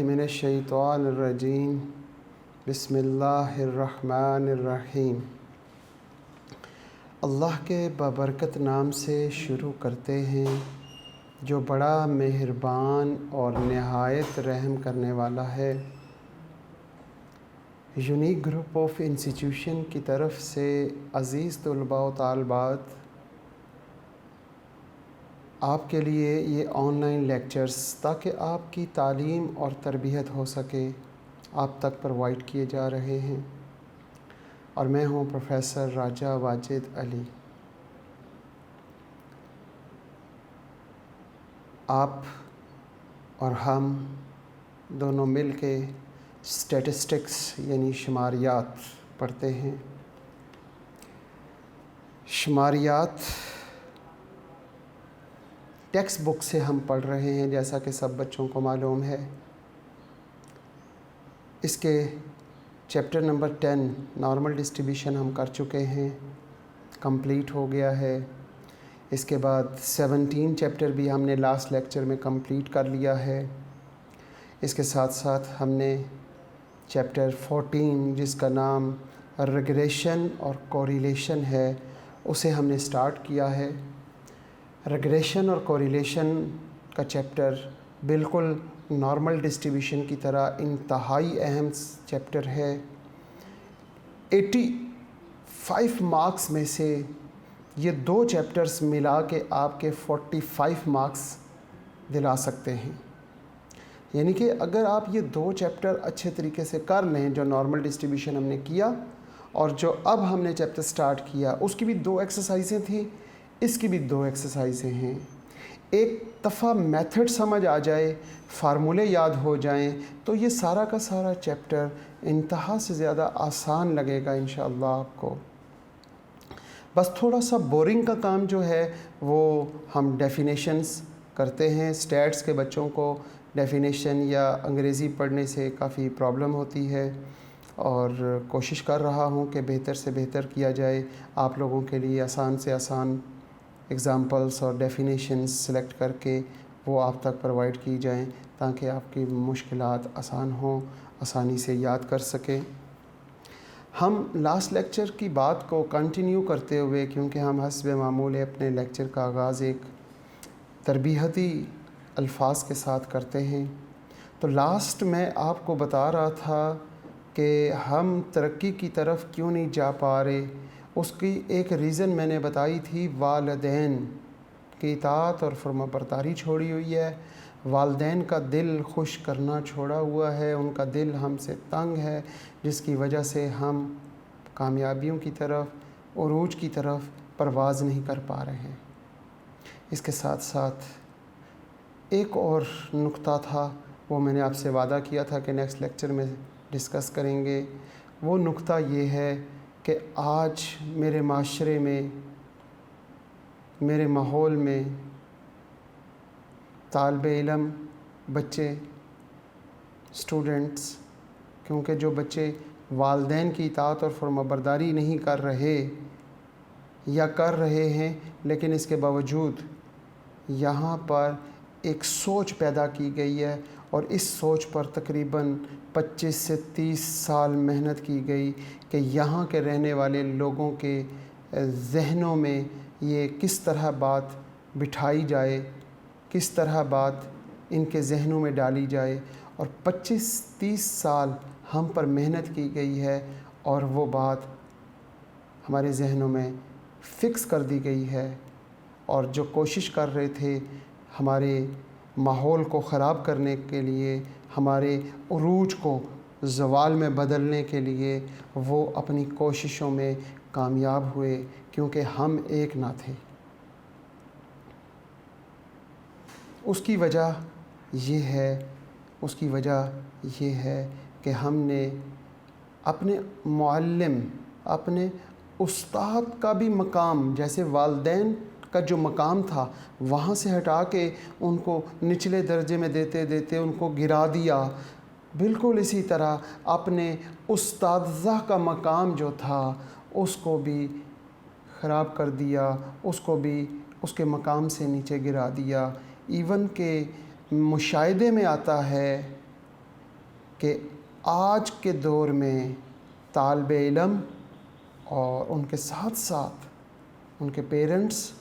मिनश्शैतानिर्रजीम बिस्मिल्लाहिर्रहमानिर्रहीम। अल्लाह के बबरकत नाम से शुरू करते हैं जो बड़ा मेहरबान और नहायत रहम करने वाला है। यूनिक ग्रुप ऑफ इंस्टीट्यूशन की तरफ से अज़ीज़ तलबा व तालिबात, आपके लिए ये ऑनलाइन लेक्चर्स ताकि आपकी तालीम और तरबियत हो सके आप तक प्रोवाइड किए जा रहे हैं और मैं हूँ प्रोफेसर राजा वाजिद अली। आप और हम दोनों मिल के स्टैटिस्टिक्स यानी शुमारियात पढ़ते हैं। शुमारियात टेक्स्ट बुक से हम पढ़ रहे हैं, जैसा कि सब बच्चों को मालूम है। इसके चैप्टर नंबर 10 नॉर्मल डिस्ट्रीब्यूशन हम कर चुके हैं, कंप्लीट हो गया है। इसके बाद 17 चैप्टर भी हमने लास्ट लेक्चर में कंप्लीट कर लिया है। इसके साथ साथ हमने चैप्टर 14 जिसका नाम रिग्रेशन और कोरिलेशन है उसे हमने स्टार्ट किया है। रिग्रेशन और कोरिलेशन का चैप्टर बिल्कुल नॉर्मल डिस्ट्रीब्यूशन की तरह इंतहाई अहम चैप्टर है। 85 मार्क्स में से ये दो चैप्टर्स मिला के आपके 45 मार्क्स दिला सकते हैं। यानी कि अगर आप ये दो चैप्टर अच्छे तरीके से कर लें, जो नॉर्मल डिस्ट्रीब्यूशन हमने किया और जो अब हमने चैप्टर स्टार्ट किया, उसकी भी दो एक्सरसाइजें थी, इसकी भी दो एक्सरसाइजें हैं। एक दफ़ा मेथड समझ आ जाए, फार्मूले याद हो जाएं, तो ये सारा का सारा चैप्टर इंतहा से ज़्यादा आसान लगेगा इंशाअल्लाह आपको। बस थोड़ा सा बोरिंग का काम जो है वो हम डेफिनेशंस करते हैं। स्टैट्स के बच्चों को डेफिनेशन या अंग्रेज़ी पढ़ने से काफ़ी प्रॉब्लम होती है और कोशिश कर रहा हूँ कि बेहतर से बेहतर किया जाए, आप लोगों के लिए आसान से आसान एग्ज़ाम्पल्स और डेफिनेशंस सेलेक्ट करके वो आप तक प्रोवाइड की जाएं ताकि आपकी मुश्किलात आसान हों, आसानी से याद कर सकें। हम लास्ट लेक्चर की बात को कंटिन्यू करते हुए, क्योंकि हम हस्ब मामूल अपने लेक्चर का आगाज़ एक तरबीहती अल्फाज के साथ करते हैं, तो लास्ट में आपको बता रहा था कि हम तरक्की की तरफ क्यों नहीं जा पा रहे। उसकी एक रीज़न मैंने बताई थी, वालिदैन की इताअत और फरमाबरदारी छोड़ी हुई है। वालिदैन का दिल खुश करना छोड़ा हुआ है, उनका दिल हमसे तंग है, जिसकी वजह से हम कामयाबियों की तरफ, उरूज की तरफ परवाज़ नहीं कर पा रहे हैं। इसके साथ साथ एक और नुक्ता था, वो मैंने आपसे वादा किया था कि नेक्स्ट लेक्चर में डिस्कस करेंगे। वो नुक्ता ये है कि आज मेरे माशरे में, मेरे माहौल में तालिबे इल्म, बच्चे, स्टूडेंट्स, क्योंकि जो बच्चे वालिदैन की इताअत और फरमाबरदारी नहीं कर रहे या कर रहे हैं, लेकिन इसके बावजूद यहाँ पर एक सोच पैदा की गई है और इस सोच पर तकरीबन 25 से 30 साल मेहनत की गई कि यहाँ के रहने वाले लोगों के जहनों में ये किस तरह बात बिठाई जाए, किस तरह बात इनके जहनों में डाली जाए। और 25-30 साल हम पर मेहनत की गई है और वो बात हमारे जहनों में फ़िक्स कर दी गई है। और जो कोशिश कर रहे थे हमारे माहौल को ख़राब करने के लिए, हमारे उरूज को ज़वाल में बदलने के लिए, वो अपनी कोशिशों में कामयाब हुए, क्योंकि हम एक ना थे। उसकी वजह ये है कि हमने अपने मुअल्लिम, अपने उस्ताद का भी मकाम, जैसे वालिदैन का जो मकाम था वहाँ से हटा के उनको निचले दर्जे में देते देते उनको गिरा दिया। बिल्कुल इसी तरह अपने उस्ताज़ा का मकाम जो था उसको भी ख़राब कर दिया, उसको भी उसके मकाम से नीचे गिरा दिया। इवन के मुशाहिदे में आता है कि आज के दौर में तालिबे इल्म और उनके साथ साथ उनके पेरेंट्स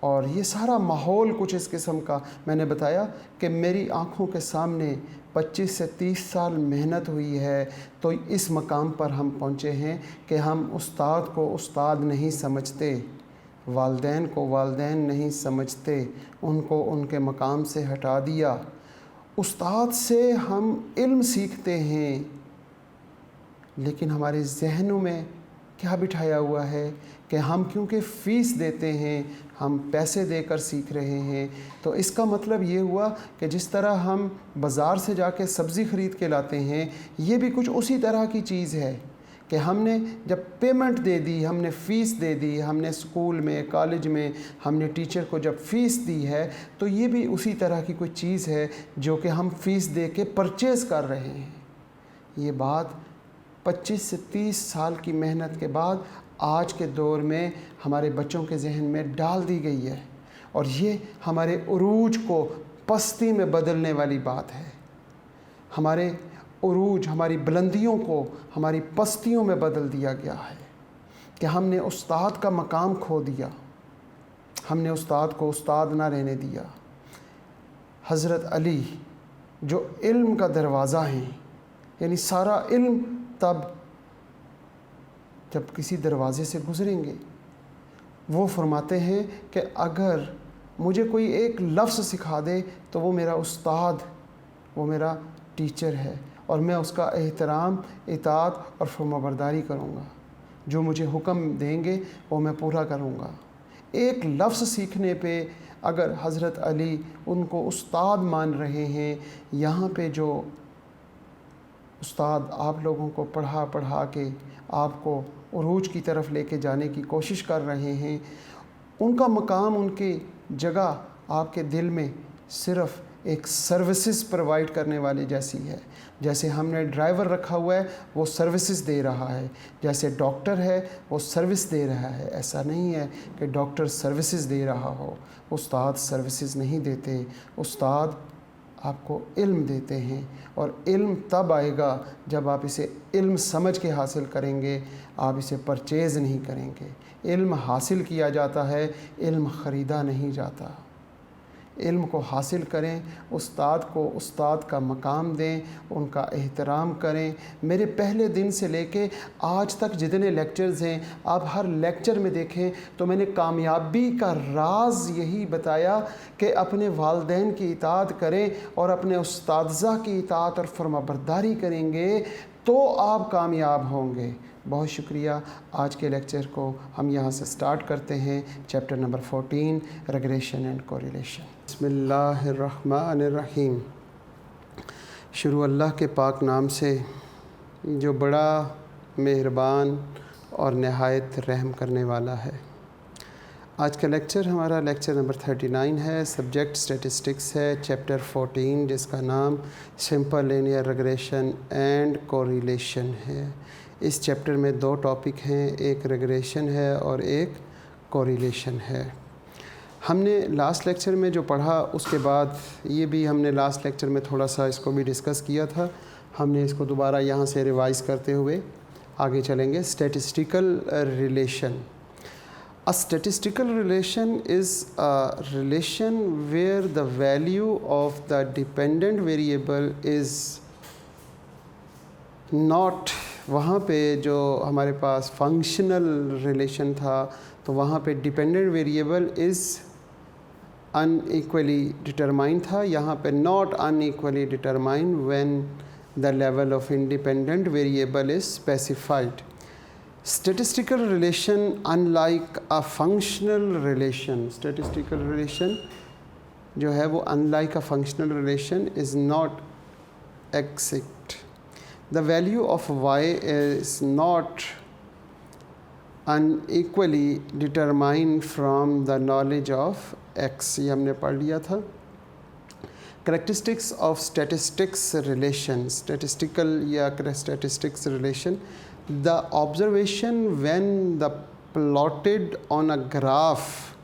और ये सारा माहौल कुछ इस किस्म का, मैंने बताया कि मेरी आँखों के सामने 25 से 30 साल मेहनत हुई है तो इस मकाम पर हम पहुँचे हैं कि हम उस्ताद को उस्ताद नहीं समझते, वालदैन को वालदैन नहीं समझते, उनको उनके मकाम से हटा दिया। उस्ताद से हम इल्म सीखते हैं, लेकिन हमारे जहनों में क्या बिठाया हुआ है कि हम क्योंकि फ़ीस देते हैं, हम पैसे देकर सीख रहे हैं। तो इसका मतलब ये हुआ कि जिस तरह हम बाज़ार से जाके सब्ज़ी ख़रीद के लाते हैं, ये भी कुछ उसी तरह की चीज़ है कि हमने जब पेमेंट दे दी, हमने फ़ीस दे दी, हमने स्कूल में कॉलेज में हमने टीचर को जब फ़ीस दी है, तो ये भी उसी तरह की कोई चीज़ है जो कि हम फ़ीस दे के परचेज़ कर रहे हैं। ये बात 25 से 30 साल की मेहनत के बाद आज के दौर में हमारे बच्चों के जहन में डाल दी गई है, और ये हमारे उरूज को पस्ती में बदलने वाली बात है। हमारे उरूज, हमारी बुलंदियों को हमारी पस्तियों में बदल दिया गया है कि हमने उस्ताद का मकाम खो दिया, हमने उस्ताद को उस्ताद ना रहने दिया। हज़रत अली जो इल्म का दरवाज़ा हैं, यानी सारा इल्म तब जब किसी दरवाज़े से गुज़रेंगे, वो फरमाते हैं कि अगर मुझे कोई एक लफ्ज़ सिखा दे तो वो मेरा उस्ताद, वो मेरा टीचर है, और मैं उसका एहतराम, इताअत और फरमाबरदारी करूँगा। जो मुझे हुक्म देंगे वो मैं पूरा करूँगा। एक लफ्ज़ सीखने पे अगर हज़रत अली उनको उस्ताद मान रहे हैं, यहाँ पे जो उस्ताद आप लोगों को पढ़ा पढ़ा के आपको उरूज की तरफ लेके जाने की कोशिश कर रहे हैं, उनका मकाम, उनकी जगह आपके दिल में सिर्फ़ एक सर्विसेज प्रोवाइड करने वाली जैसी है। जैसे हमने ड्राइवर रखा हुआ है वो सर्विसेज दे रहा है, जैसे डॉक्टर है वो सर्विस दे रहा है। ऐसा नहीं है कि डॉक्टर सर्विसेज दे रहा हो, उस्ताद सर्विसेज नहीं देते। उस्ताद आपको इल्म देते हैं, और इल्म तब आएगा जब आप इसे इल्म समझ के हासिल करेंगे, आप इसे परचेज़ नहीं करेंगे। इल्म हासिल किया जाता है, इल्म ख़रीदा नहीं जाता। इल्म को हासिल करें, उस्ताद को उस्ताद का मकाम दें, उनका एहतराम करें। मेरे पहले दिन से लेके आज तक जितने लेक्चर्स हैं, आप हर लेक्चर में देखें तो मैंने कामयाबी का राज यही बताया कि अपने वालदैन की इताअत करें और अपने उस्तादज़ा की इताअत और फरमाबरदारी करेंगे तो आप कामयाब होंगे। बहुत शुक्रिया। आज के लेक्चर को हम यहाँ से स्टार्ट करते हैं। Chapter number 14, regression and correlation. बिस्मिल्लाहिर्रहमानिर्रहीम। शुरू अल्लाह के पाक नाम से जो बड़ा मेहरबान और नहायत रहम करने वाला है। आज का लेक्चर हमारा लेक्चर नंबर 39 है। सब्जेक्ट स्टैटिस्टिक्स है। चैप्टर 14 जिसका नाम simple linear regression and correlation है। इस चैप्टर में दो टॉपिक हैं, एक रेग्रेशन है और एक कोरिलेशन है। हमने लास्ट लेक्चर में जो पढ़ा उसके बाद ये भी हमने लास्ट लेक्चर में थोड़ा सा इसको भी डिस्कस किया था। हमने इसको दोबारा यहाँ से रिवाइज़ करते हुए आगे चलेंगे। Statistical relation. A statistical relation is a relation where the value of the dependent variable is not, वहाँ पे जो हमारे पास फंक्शनल रिलेशन था तो वहाँ पे dependent variable is unequally determine था। यहाँ पे not unequally determine when the level of independent variable is specified. Statistical relation, unlike a functional relation, statistical relation जो है वो unlike a functional relation is not exact. The value of y is not unequally determined from the knowledge of x. ये हमने पढ़ लिया था। Characteristics of statistics relation, statistical या statistics relation. The observation when the plotted on a graph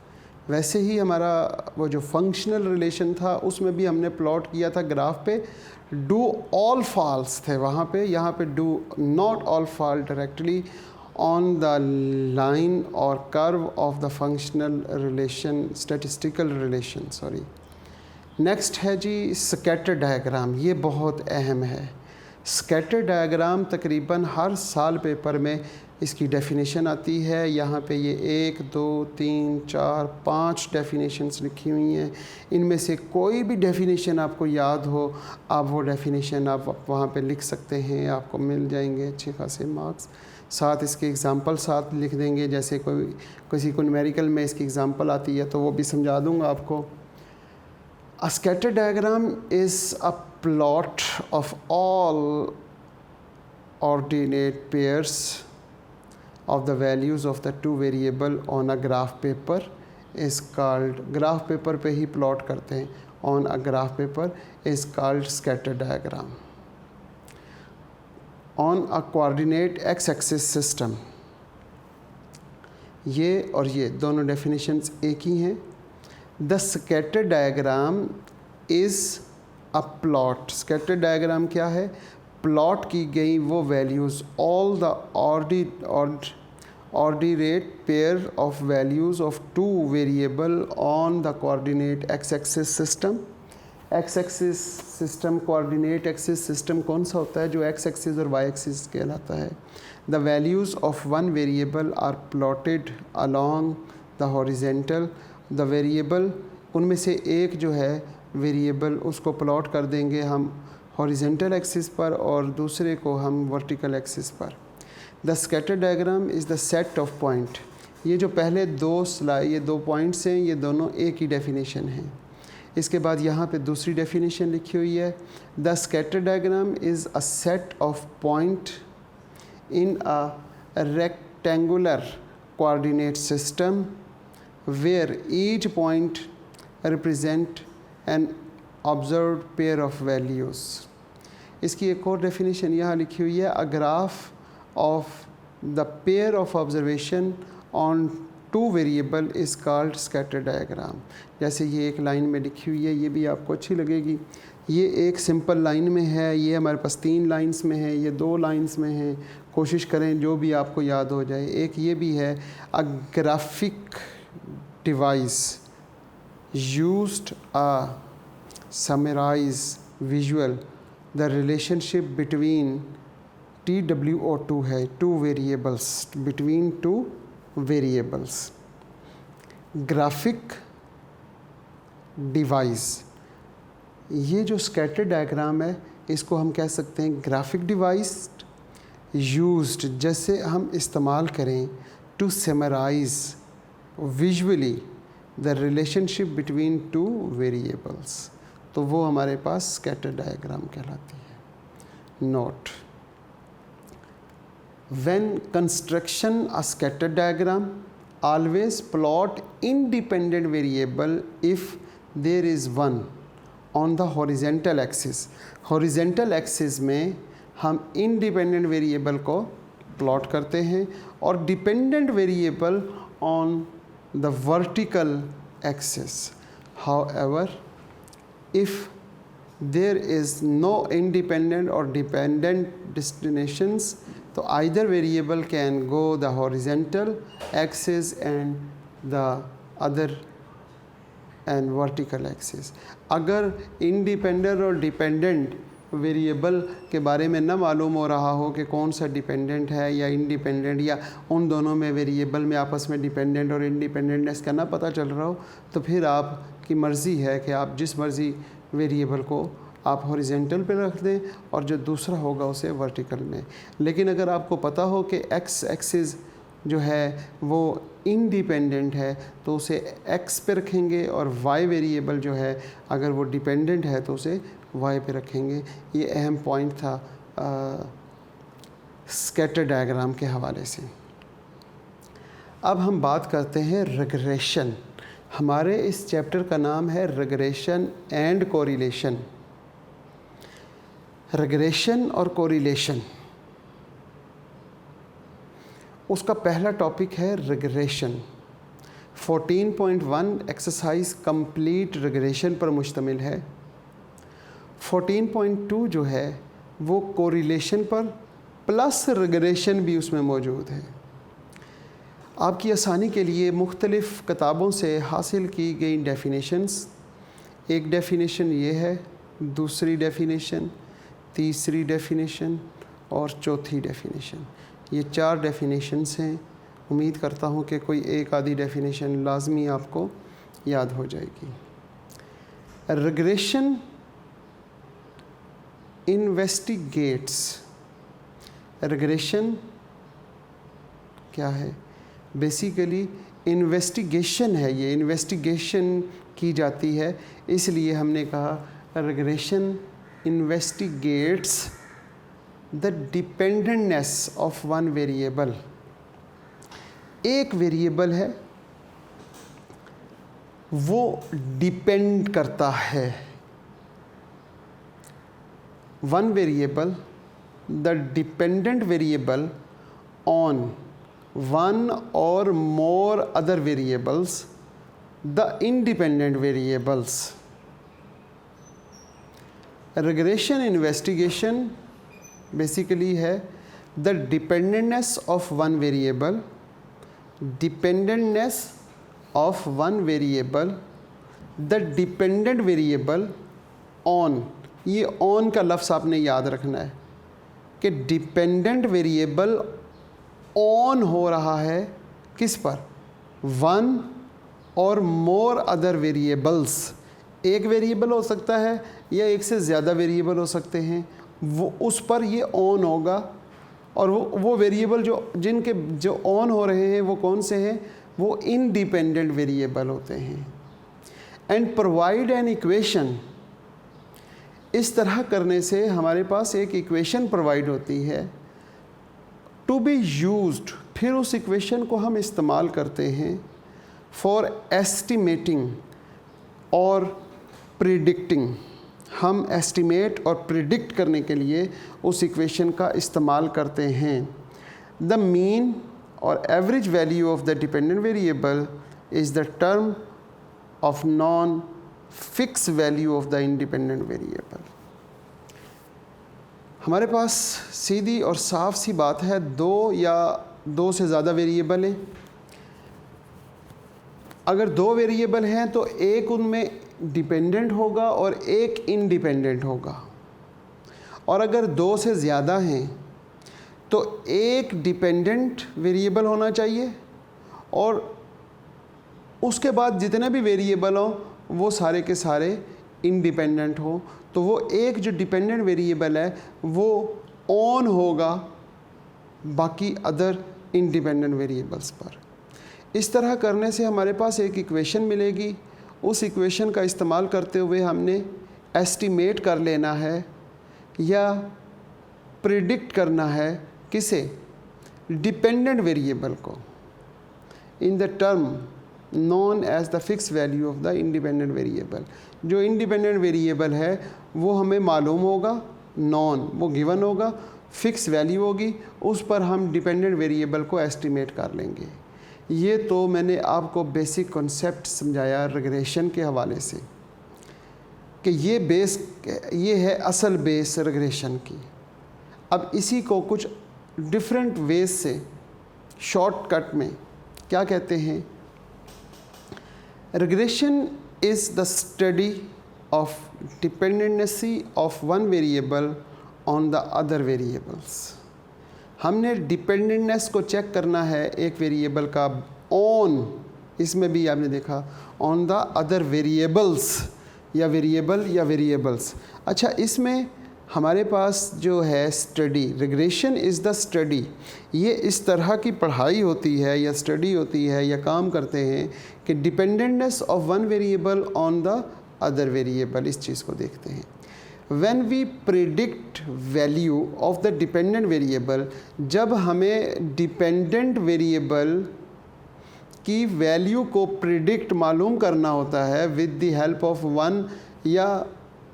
वैसे ही हमारा वो जो फंक्शनल रिलेशन था उसमें भी हमने प्लॉट किया था ग्राफ पे, डू ऑल फॉल्स थे वहाँ पे, यहाँ पे do not all fall directly on the line or curve of the functional relation, statistical relation, sorry. Next है जी स्कैटर डायग्राम। ये बहुत अहम है। स्कैटर डायग्राम तकरीबन हर साल पेपर में इसकी डेफिनेशन आती है। यहाँ पे ये 1 2 3 4 5 डेफिनेशंस लिखी हुई हैं। इनमें से कोई भी डेफिनेशन आपको याद हो, आप वो डेफिनेशन आप वहाँ पे लिख सकते हैं, आपको मिल जाएंगे अच्छे खासे मार्क्स। साथ इसके एग्ज़ाम्पल साथ लिख देंगे, जैसे किसी को न्यूमेरिकल में इसकी एग्ज़ाम्पल आती है तो वो भी समझा दूँगा आपको। A scatter diagram is a plot of all ordinate pairs of the values of the two variable on a graph paper is called, graph paper पे ही plot करते हैं, on a graph paper is called scatter diagram. On a coordinate x-axis system, ये और ये दोनों definitions एक ही हैं। The scatter diagram is a plot. Scatter diagram क्या है? प्लॉट की गई वो values, all the ordinate pair of values of two variable on the coordinate X axis system. X axis system, coordinate axis system कौन सा होता है? जो एक्स एक्सिस और वाई एक्सिस कहलाता है। The values of one variable are plotted along the horizontal. The variable, उनमें से एक जो है वेरिएबल उसको प्लॉट कर देंगे हम हॉरिजेंटल एक्सिस पर और दूसरे को हम वर्टिकल एक्सिस पर। The scatter diagram is the set of point. ये जो पहले ये दो पॉइंट्स हैं, ये दोनों एक ही डेफिनेशन हैं। इसके बाद यहाँ पे दूसरी डेफिनेशन लिखी हुई है, the scatter diagram is a set of point in a rectangular coordinate system where each point represent an observed pair of values। इसकी एक और डेफिनेशन यहाँ लिखी हुई है, a graph of the pair of observation on two variable is called scatter diagram। जैसे ये एक लाइन में लिखी हुई है, ये भी आपको अच्छी लगेगी। ये एक सिंपल लाइन में है, ये हमारे पास 3 लाइंस में है, ये 2 लाइंस में है। कोशिश करें जो भी आपको याद हो जाए। एक ये भी है, a graphic device used a summarize visual the relationship between TWO2 है, two variables, between two variables। Graphic device, ये जो स्कैटर डायग्राम है इसको हम कह सकते हैं ग्राफिक डिवाइस यूज्ड, जैसे हम इस्तेमाल करें to summarise visually the relationship between two variables, तो वो हमारे पास स्कैटर डायग्राम कहलाती है। Note, when construction a scatter diagram always plot independent variable if there is one on the horizontal axis। horizontal axis में हम independent variable को plot करते हैं और dependent variable on the vertical axis। however if there is no independent or dependent destinations, तो either variable can go the horizontal axis and the other and vertical axis। अगर independent और dependent variable के बारे में न मालूम हो रहा हो कि कौन सा डिपेंडेंट है या इंडिपेंडेंट, या उन दोनों में वेरिएबल में आपस में डिपेंडेंट और इंडिपेंडेंटनेस का ना पता चल रहा हो, तो फिर आपकी मर्ज़ी है कि आप जिस मर्ज़ी वेरिएबल को आप हॉरिजेंटल पे रख दें और जो दूसरा होगा उसे वर्टिकल में। लेकिन अगर आपको पता हो कि एक्स एक्सिस जो है वो इंडिपेंडेंट है तो उसे एक्स पे रखेंगे और वाई वेरिएबल जो है अगर वो डिपेंडेंट है तो उसे वाई पे रखेंगे। ये अहम पॉइंट था स्कैटर डायग्राम के हवाले से। अब हम बात करते हैं रिग्रेशन। हमारे इस चैप्टर का नाम है रिग्रेशन एंड कोरिलेशन। रिग्रेशन और कोरिलेशन, उसका पहला टॉपिक है रिग्रेशन। 14.1 एक्सरसाइज कंप्लीट रिग्रेशन पर मुश्तमिल है। 14.2 जो है वो कोरिलेशन पर प्लस रिग्रेशन भी उसमें मौजूद है। आपकी आसानी के लिए मुख्तलिफ़ किताबों से हासिल की गई डेफिनेशंस, एक डेफिनेशन ये है, दूसरी डेफिनेशन, तीसरी डेफिनेशन और चौथी डेफिनेशन। ये 4 डेफिनेशंस हैं। उम्मीद करता हूँ कि कोई एक आधी डेफिनेशन लाजमी आपको याद हो जाएगी। रिग्रेशन इन्वेस्टिगेट्स, रिग्रेशन क्या है? बेसिकली इन्वेस्टिगेशन है, ये इन्वेस्टिगेशन की जाती है, इसलिए हमने कहा regression investigates the dependentness of one variable. एक वेरिएबल है वो डिपेंड करता है, one variable the dependent variable on one or more other variables, the independent variables. Regression investigation basically है the dependentness of one variable, dependentness of one variable, the dependent variable on, ये on का लफ्ज़ आपने याद रखना है कि dependent variable on हो रहा है किस पर? वन और मोर अदर वेरिएबल्स। एक वेरिएबल हो सकता है या एक से ज़्यादा वेरिएबल हो सकते हैं, वो उस पर ये ऑन होगा। और वो वेरिएबल जो ऑन हो रहे हैं वो कौन से हैं? वो इंडिपेंडेंट वेरिएबल होते हैं। एंड प्रोवाइड एन इक्वेशन, इस तरह करने से हमारे पास एक इक्वेशन प्रोवाइड होती है टू बी यूज्ड, फिर उस इक्वेशन को हम इस्तेमाल करते हैं फॉर एस्टिमेटिंग और प्रिडिक्टिंग। हम एस्टिमेट और प्रिडिक्ट करने के लिए उस इक्वेशन का इस्तेमाल करते हैं। द मीन और average value of the dependent variable is the term of non fix value of the independent variable. हमारे पास सीधी और साफ सी बात है, दो या दो से ज़्यादा वेरिएबल हैं। अगर दो वेरिएबल हैं तो एक उनमें डिपेंडेंट होगा और एक इंडिपेंडेंट होगा। और अगर दो से ज़्यादा हैं तो एक डिपेंडेंट वेरिएबल होना चाहिए और उसके बाद जितने भी वेरिएबल हों वो सारे के सारे इंडिपेंडेंट हो। तो वो एक जो डिपेंडेंट वेरिएबल है वो ऑन होगा बाकी अदर इंडिपेंडेंट वेरिएबल्स पर। इस तरह करने से हमारे पास एक इक्वेशन मिलेगी। उस इक्वेशन का इस्तेमाल करते हुए हमने एस्टिमेट कर लेना है या प्रिडिक्ट करना है किसे? डिपेंडेंट वेरिएबल को, in the term known as the fix value of the independent variable. जो इंडिपेंडेंट वेरिएबल है वो हमें मालूम होगा, नॉन वो गिवन होगा, फिक्स वैल्यू होगी, उस पर हम डिपेंडेंट वेरिएबल को एस्टिमेट कर लेंगे। ये तो मैंने आपको बेसिक कॉन्सेप्ट समझाया रिग्रेशन के हवाले से कि ये है असल बेस रिग्रेशन की। अब इसी को कुछ डिफरेंट वेज से शॉर्टकट में क्या कहते हैं? Regression is the study of dependency of one variable on the other variables। हमने डिपेंडेंटनेस को चेक करना है एक वेरिएबल का ऑन, इसमें भी आपने देखा ऑन द अदर वेरिएबल्स या वेरिएबल्स। अच्छा, इसमें हमारे पास जो है study, regression is the study, ये इस तरह की पढ़ाई होती है या स्टडी होती है या काम करते हैं कि dependentness of one variable on the other variable, इस चीज़ को देखते हैं। When we predict value of the dependent variable, जब हमें डिपेंडेंट वेरिएबल की वैल्यू को प्रिडिक्ट मालूम करना होता है with the help of one या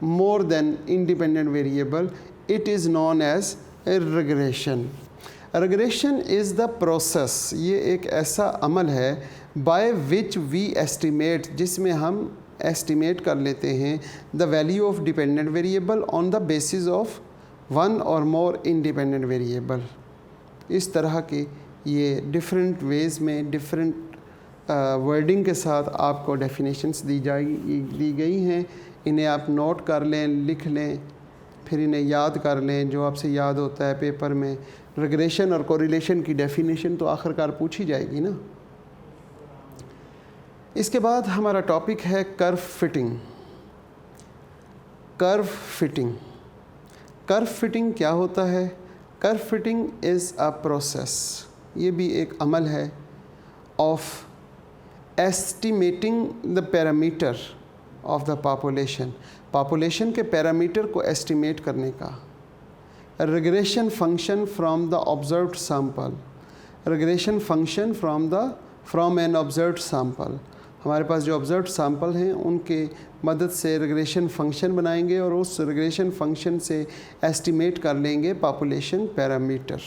more than independent variable, it is known as a regression। Regression is the process, ये एक ऐसा अमल है बाय विच वी एस्टिमेट, जिसमें हम एस्टिमेट कर लेते हैं the value of dependent variable on the basis of one और मोर इंडिपेंडेंट वेरिएबल। इस तरह के ये डिफरेंट वेज़ में डिफरेंट वर्डिंग के साथ आपको डेफिनेशंस दी गई हैं। इन्हें आप नोट कर लें, लिख लें, फिर इन्हें याद कर लें, जो आपसे याद होता है पेपर में। रिग्रेशन और कोरिलेशन की डेफिनेशन तो आखिरकार पूछी जाएगी ना। इसके बाद हमारा टॉपिक है curve fitting. Curve fitting, curve fitting क्या होता है? Curve fitting is a process, ये भी एक अमल है of estimating the parameter of the population के पैरामीटर को एस्टिमेट करने का। Regression function from the observed sample, regression function from an observed sample. हमारे पास जो ऑब्जर्व्ड सैंपल हैं उनके मदद से रिग्रेशन फंक्शन बनाएंगे और उस रिग्रेशन फंक्शन से एस्टिमेट कर लेंगे पॉपुलेशन पैरामीटर।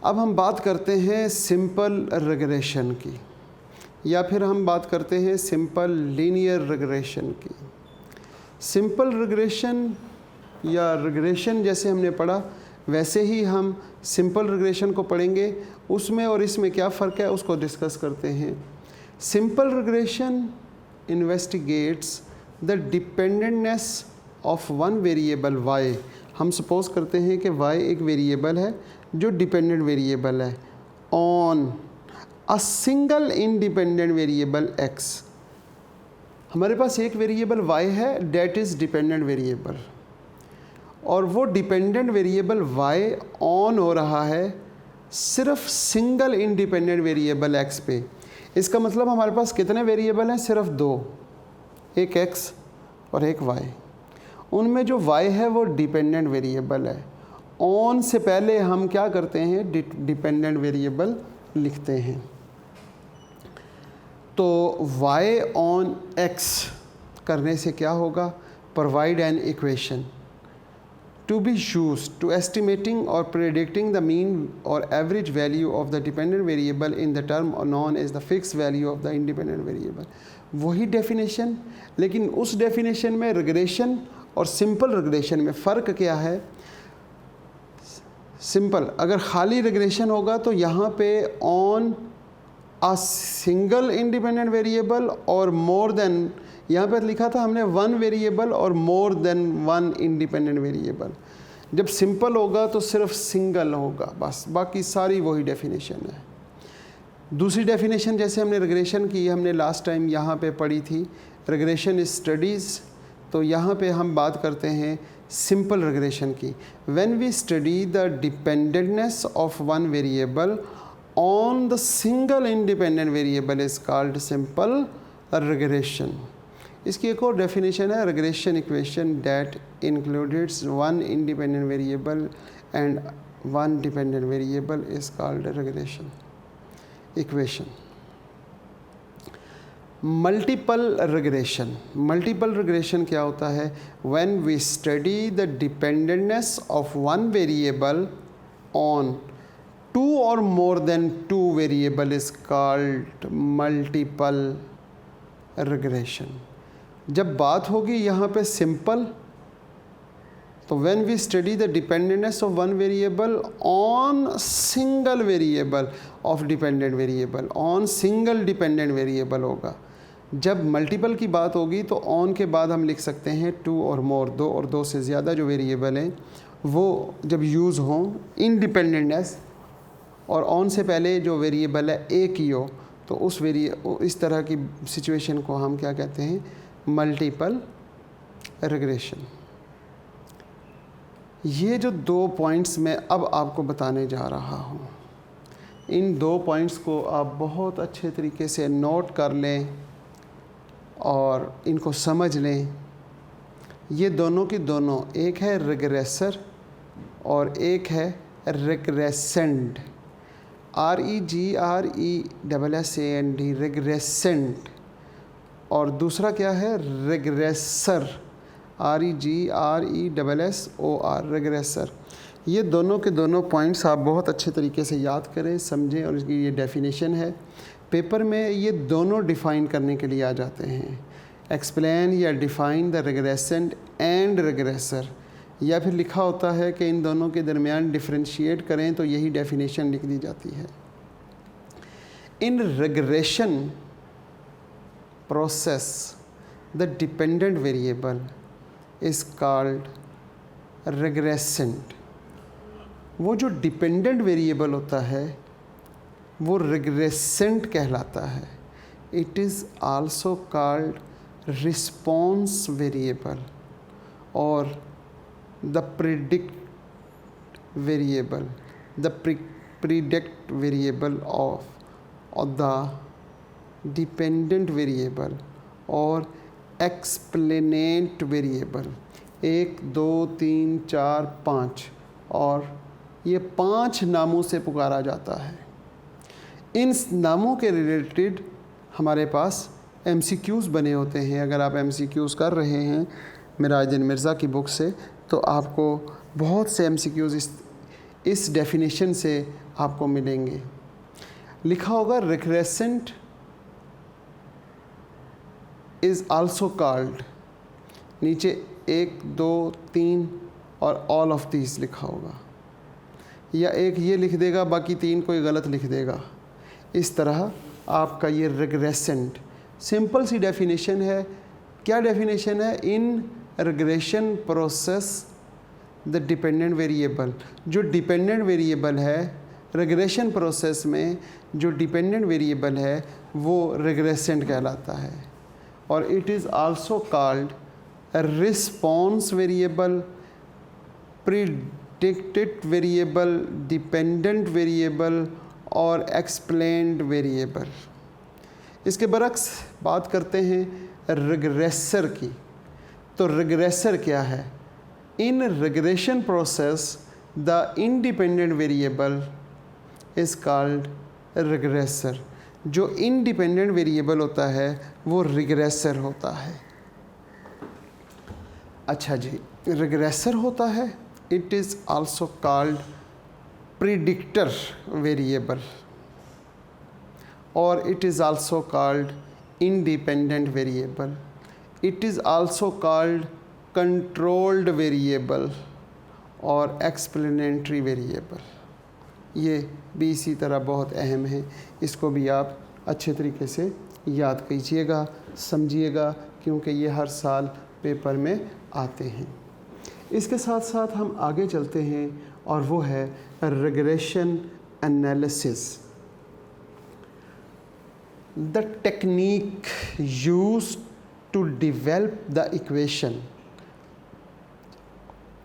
अब हम बात करते हैं सिंपल रिग्रेशन की, या फिर हम बात करते हैं सिंपल लीनियर रिग्रेशन की। सिंपल रिग्रेशन या रिग्रेशन जैसे हमने पढ़ा वैसे ही हम सिंपल रिग्रेशन को पढ़ेंगे। उसमें और इसमें क्या फ़र्क है उसको डिस्कस करते हैं। Simple regression investigates the dependentness of one variable y। हम सपोज़ करते हैं कि y एक वेरिएबल है जो डिपेंडेंट वेरिएबल है on a single independent variable x। हमारे पास एक वेरिएबल y है डेट इज़ डिपेंडेंट वेरिएबल, और वो डिपेंडेंट वेरिएबल y ऑन हो रहा है सिर्फ सिंगल इंडिपेंडेंट वेरिएबल x पे। इसका मतलब हमारे पास कितने वेरिएबल हैं? सिर्फ दो, एक x और एक y। उनमें जो y है वो डिपेंडेंट वेरिएबल है। ऑन से पहले हम क्या करते हैं? डिपेंडेंट वेरिएबल लिखते हैं। तो y ऑन x करने से क्या होगा? Provide an equation to be used to estimating or predicting the mean or average value of the dependent variable in the term known as the fixed value of the independent variable। वही definition, लेकिन उस definition में regression और simple regression में फ़र्क क्या है? Simple अगर खाली रिग्रेशन होगा तो यहाँ पे on a single independent variable और मोर देन, यहाँ पर लिखा था हमने वन वेरिएबल और more then one independent variable. जब सिंपल होगा तो सिर्फ सिंगल होगा बस, बाकी सारी वही डेफिनेशन है। दूसरी डेफिनेशन जैसे हमने रिग्रेशन की, हमने लास्ट टाइम यहाँ पे पढ़ी थी, रिग्रेशन स्टडीज़। तो यहाँ पे हम बात करते हैं सिंपल रिग्रेशन की। When we study the dependentness of one variable on the single independent variable is called simple regression. इसकी एक और डेफिनेशन है, regression equation that includes one independent variable and one dependent variable is called regression equation. Multiple regression, multiple regression क्या होता है? When we study the dependentness of one variable on two or more than two variable is called multiple regression. जब बात होगी यहाँ पे simple, तो when we study the dependentness of one variable on single variable of dependent variable, on single dependent variable होगा। जब multiple की बात होगी तो ऑन के बाद हम लिख सकते हैं टू और मोर, दो और दो से ज़्यादा जो वेरिएबल हैं वो जब यूज़ हों इंडिपेंडेंटनेस, और ऑन से पहले जो वेरिएबल है एक ही हो, तो उस इस तरह की सिचुएशन को हम क्या कहते हैं? Multiple regression. ये जो दो पॉइंट्स मैं अब आपको बताने जा रहा हूँ, इन दो पॉइंट्स को आप बहुत अच्छे तरीके से नोट कर लें और इनको समझ लें। ये दोनों की दोनों, एक है रिग्रेसर और एक है रिग्रेसेंड, REGRESSAND, रिग्रेसेंड, और दूसरा क्या है? Regressor, REGRESSOR, regressor. ये दोनों के दोनों पॉइंट्स आप बहुत अच्छे तरीके से याद करें, समझें, और इसकी ये डेफिनेशन है। पेपर में ये दोनों डिफ़ाइन करने के लिए आ जाते हैं, एक्सप्लेन या डिफ़ाइन द रिग्रेसेंट एंड रिग्रेसर, या फिर लिखा होता है कि इन दोनों के दरमियान डिफ्रेंशिएट करें, तो यही डेफिनेशन लिख दी जाती है। In regression process the dependent variable is called regressand. वो जो डिपेंडेंट वेरिएबल होता है वो रिग्रेसेंट कहलाता है। It is also called response variable or the predict variable, the predict variable of the dependent variable or explanant variable. 1 2 3 4 5 और ये 5 नामों से पुकारा जाता है। इन नामों के रिलेटेड हमारे पास MCQs बने होते हैं। अगर आप MCQs कर रहे हैं मिराजुद्दीन मिर्ज़ा की बुक से, तो आपको बहुत से MCQs इस डेफिनेशन से आपको मिलेंगे। लिखा होगा रिग्रेसेंट इज़ आल्सो कॉल्ड, नीचे 1 2 3 और ऑल ऑफ दीज लिखा होगा, या एक ये लिख देगा, बाकी 3 कोई गलत लिख देगा। इस तरह आपका ये रिग्रेसेंट सिंपल सी डेफिनेशन है। क्या डेफिनेशन है? In regression process the dependent variable, जो डिपेंडेंट वेरिएबल है रिग्रेशन प्रोसेस में, जो डिपेंडेंट वेरिएबल है वो रिग्रेसेंट कहलाता है। और it is also called response variable, predicted variable, dependent variable और एक्सप्लेन्ड वेरिएबल। इसके बरक्स बात करते हैं रिग्रेसर की। तो रिग्रेसर क्या है? In regression process the independent variable is called regressor. जो इंडिपेंडेंट वेरिएबल होता है वो रिग्रेसर होता है। अच्छा जी, रिग्रेसर होता है। It is also called predictor variable or it is also called independent variable. It is also called controlled variable और एक्सप्लेनेटरी वेरिएबल। ये भी इसी तरह बहुत अहम है, इसको भी आप अच्छे तरीके से याद कीजिएगा, समझिएगा, क्योंकि ये हर साल पेपर में आते हैं। इसके साथ साथ हम आगे चलते हैं और वो है regression analysis. The technique used to develop the equation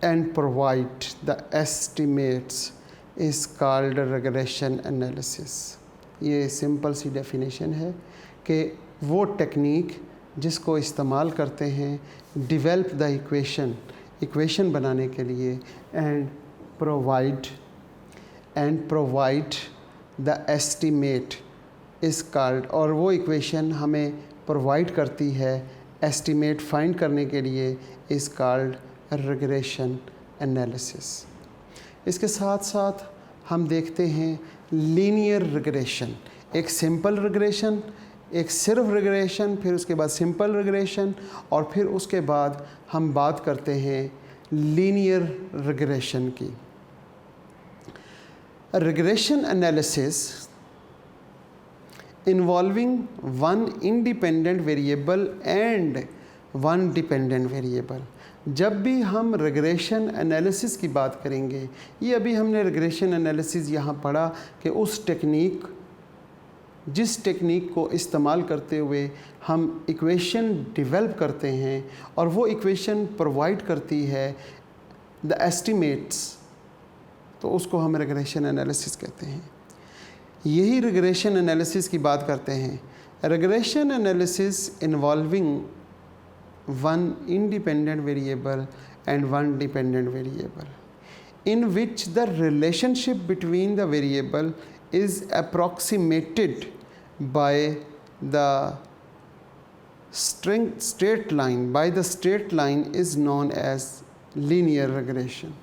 and provide the estimates is called regression analysis। ये सिंपल सी डेफिनेशन है कि वो टेक्निक जिसको इस्तेमाल करते हैं डेवलप द इक्वेशन बनाने के लिए and provide the estimate is called, और वो इक्वेशन हमें प्रोवाइड करती है एस्टिमेट फाइंड करने के लिए, इज़ कॉल्ड रिग्रेशन एनालिसिस। इसके साथ साथ हम देखते हैं लीनियर रिग्रेशन, एक सिंपल रिग्रेशन, एक सिर्फ रिग्रेशन, फिर उसके बाद सिंपल रिग्रेशन, और फिर उसके बाद हम बात करते हैं लीनियर रिग्रेशन की। Regression analysis involving one independent variable and one dependent variable. जब भी हम रिग्रेशन एनालिसिस की बात करेंगे, ये अभी हमने रिग्रेशन एनालिसिस यहाँ पढ़ा कि जिस टेक्निक को इस्तेमाल करते हुए हम इक्वेशन डेवलप करते हैं और वो इक्वेशन प्रोवाइड करती है द एस्टिमेट्स, तो उसको हम रिग्रेशन एनालिसिस कहते हैं। यही रिग्रेशन एनालिसिस की बात करते हैं। Regression analysis involving one independent variable and one dependent variable, in which the relationship between the variable is approximated by the straight line is known as linear regression।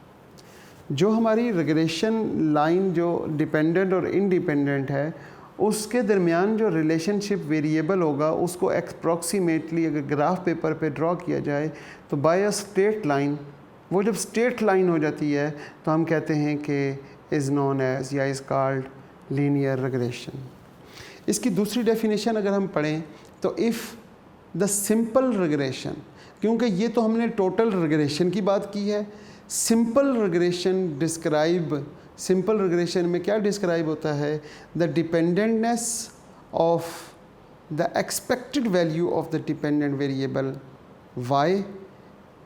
जो हमारी regression line जो dependent और independent है उसके दरमियान जो relationship variable होगा उसको अप्रॉक्सीमेटली अगर ग्राफ पेपर पे ड्रॉ किया जाए तो बाय अ स्ट्रेट लाइन, वो जब स्ट्रेट लाइन हो जाती है तो हम कहते हैं कि इज़ नोन एज या इज़ कॉल्ड लीनियर रिग्रेशन। इसकी दूसरी डेफिनेशन अगर हम पढ़ें तो इफ़ द सिंपल रिग्रेशन, क्योंकि ये तो हमने टोटल रिग्रेशन की बात की है, सिंपल रिग्रेशन में क्या डिस्क्राइब होता है, the dependentness of the expected value of the dependent variable y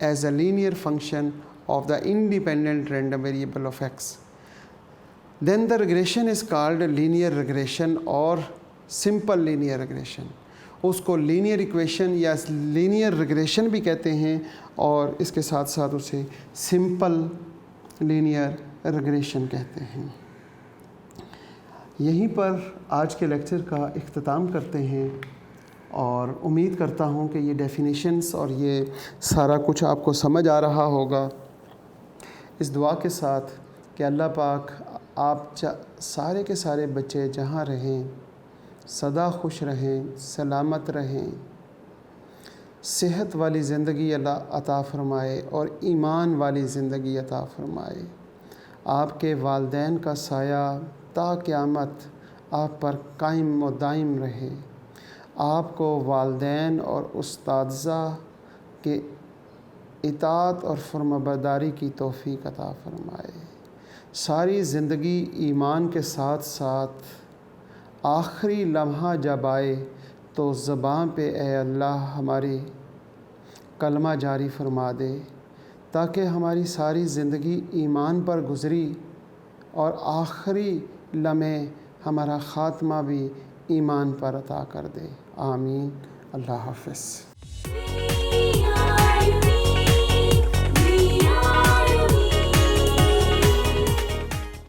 as a linear function of the independent random variable of x. Then the regression is called linear regression और simple linear regression. उसको linear equation या linear regression भी कहते हैं और इसके साथ साथ उसे सिंपल लीनियर रिग्रेशन कहते हैं। यहीं पर आज के लेक्चर का इख्तिताम करते हैं और उम्मीद करता हूँ कि ये डेफिनेशंस और ये सारा कुछ आपको समझ आ रहा होगा। इस दुआ के साथ कि अल्लाह पाक आप सारे के सारे बच्चे जहाँ रहें सदा खुश रहें, सलामत रहें, सेहत वाली ज़िंदगी अल्लाह अता फ़रमाए और ईमान वाली ज़िंदगी अता फ़रमाए। आपके वालिदैन का साया ता क़यामत आप पर कायम व दायम रहे। आपको वालिदैन और उस्ताज़ा के इताअत और फरमाबरदारी की तौफ़ीक़ अता फ़रमाए। सारी ज़िंदगी ईमान के साथ साथ आखिरी लम्हा जब आए तो ज़बान पे ए अल्लाह हमारी कलमा जारी फरमा दे, ताकि हमारी सारी ज़िंदगी ईमान पर गुज़री और आखिरी लम्हे हमारा ख़ात्मा भी ईमान पर अता कर दे। आमीन। अल्लाह हाफ़िज़।